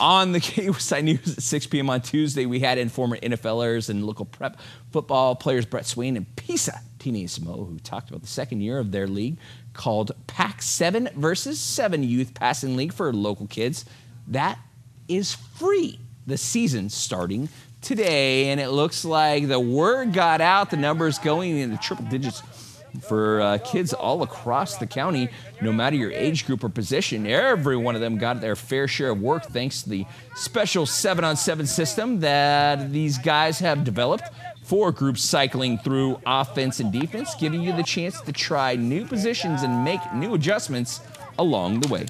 On the KUSI News at 6 p.m. on Tuesday, we had in former NFLers and local prep football players Brett Swain and Pisa Tini-Samo, who talked about the second year of their league called Pac-7 versus 7 Youth Passing League for local kids. That is free. The season starting today, and it looks like the word got out. The numbers going into triple digits for kids all across the county, no matter your age group or position. Every one of them got their fair share of work thanks to the special 7-on-7 system that these guys have developed for groups cycling through offense and defense, giving you the chance to try new positions and make new adjustments along the way.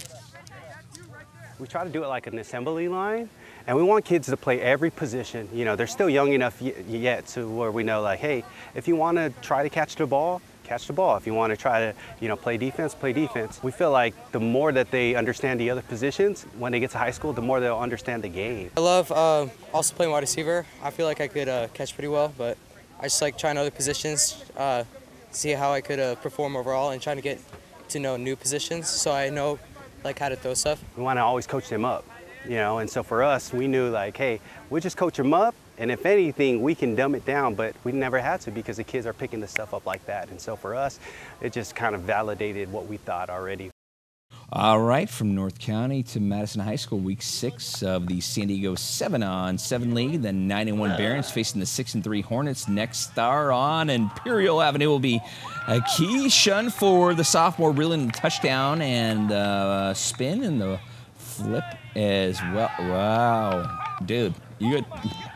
We try to do it like an assembly line, and we want kids to play every position. You know, they're still young enough yet to where we know, like, hey, if you want to try to catch the ball, catch the ball. If you want to try to, play defense, play defense. We feel like the more that they understand the other positions, when they get to high school, the more they'll understand the game. I love also playing wide receiver. I feel like I could catch pretty well, but I just like trying other positions, see how I could perform overall, and trying to get to know new positions so I know like how to throw stuff. We want to always coach them up, and so for us, we knew like, hey, we'll just coach them up, and if anything, we can dumb it down, but we never had to because the kids are picking the stuff up like that. And so for us, it just kind of validated what we thought already. All right, from North County to Madison High School, week 6 of the San Diego 7-on-7 League. The 9-1 Barons facing the 6-3 Hornets. Next star on Imperial Avenue will be Keyshawn for the sophomore, reeling the touchdown and spin and the flip as well. Wow, dude, you good?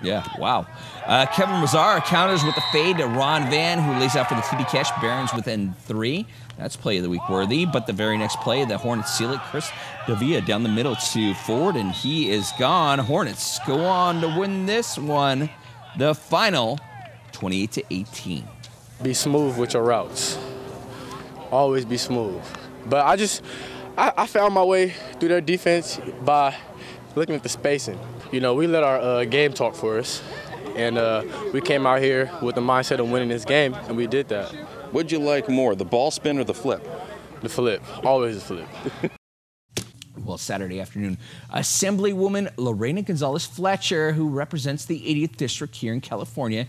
Yeah, wow. Kevin Mazar counters with the fade to Ron Van, who lays out for the TD catch. Barons within 3. That's play of the week worthy, but the very next play, the Hornets seal it. Chris Davia down the middle to Ford, and he is gone. Hornets go on to win this one, the final 28-18. Be smooth with your routes. Always be smooth. But I found my way through their defense by looking at the spacing. We let our game talk for us, and we came out here with the mindset of winning this game, and we did that. What'd you like more, the ball spin or the flip? The flip. Always the flip. Well, Saturday afternoon, Assemblywoman Lorena Gonzalez Fletcher, who represents the 80th District here in California,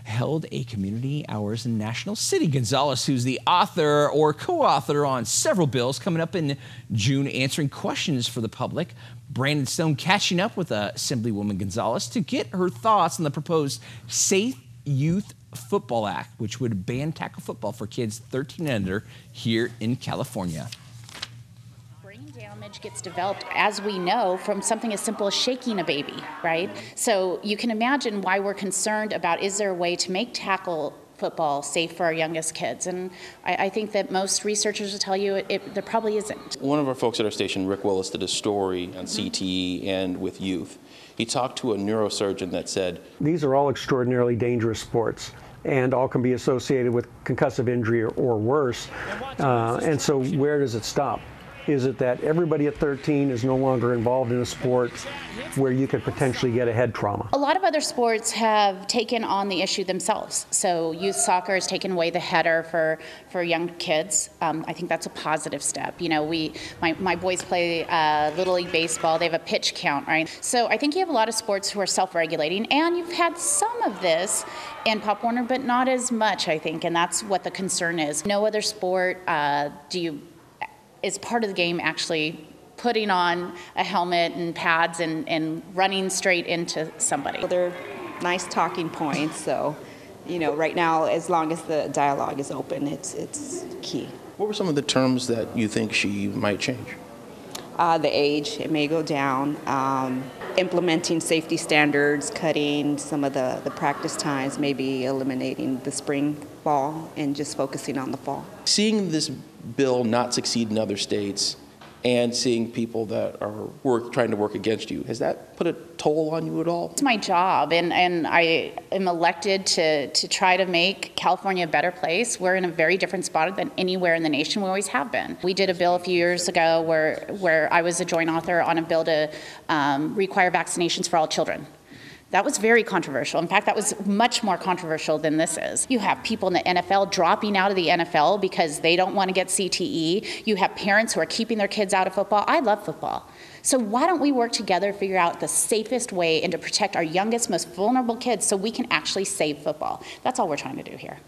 held a community hours in National City. Gonzalez, who's the author or co-author on several bills coming up in June, answering questions for the public. Brandon Stone catching up with Assemblywoman Gonzalez to get her thoughts on the proposed Safe Youth Football Act, which would ban tackle football for kids 13 and under here in California. Brain damage gets developed, as we know, from something as simple as shaking a baby, right? So you can imagine why we're concerned about, is there a way to make tackle football safe for our youngest kids? And I think that most researchers will tell you there probably isn't. One of our folks at our station, Rick Willis, did a story on CTE and with youth. He talked to a neurosurgeon that said, these are all extraordinarily dangerous sports, and all can be associated with concussive injury or worse. And so where does it stop? Is it that everybody at 13 is no longer involved in a sport where you could potentially get a head trauma? A lot of other sports have taken on the issue themselves. So youth soccer has taken away the header for young kids. I think that's a positive step. My boys play Little League Baseball. They have a pitch count, right? So I think you have a lot of sports who are self-regulating, and you've had some of this in Pop Warner, but not as much, I think, and that's what the concern is. No other sport is part of the game actually putting on a helmet and pads and running straight into somebody. Well, they're nice talking points, so right now, as long as the dialogue is open, it's key. what were some of the terms that you think she might change? The age, it may go down. Implementing safety standards, cutting some of the practice times, maybe eliminating the spring ball and just focusing on the fall. Seeing this bill not succeed in other states and seeing people that are trying to work against you, has that put a toll on you at all? It's my job, and I am elected to try to make California a better place. We're in a very different spot than anywhere in the nation. We always have been. We did a bill a few years ago where I was a joint author on a bill to require vaccinations for all children. That was very controversial. In fact, that was much more controversial than this is. You have people in the NFL dropping out of the NFL because they don't want to get CTE. You have parents who are keeping their kids out of football. I love football. So why don't we work together to figure out the safest way and to protect our youngest, most vulnerable kids so we can actually save football? That's all we're trying to do here.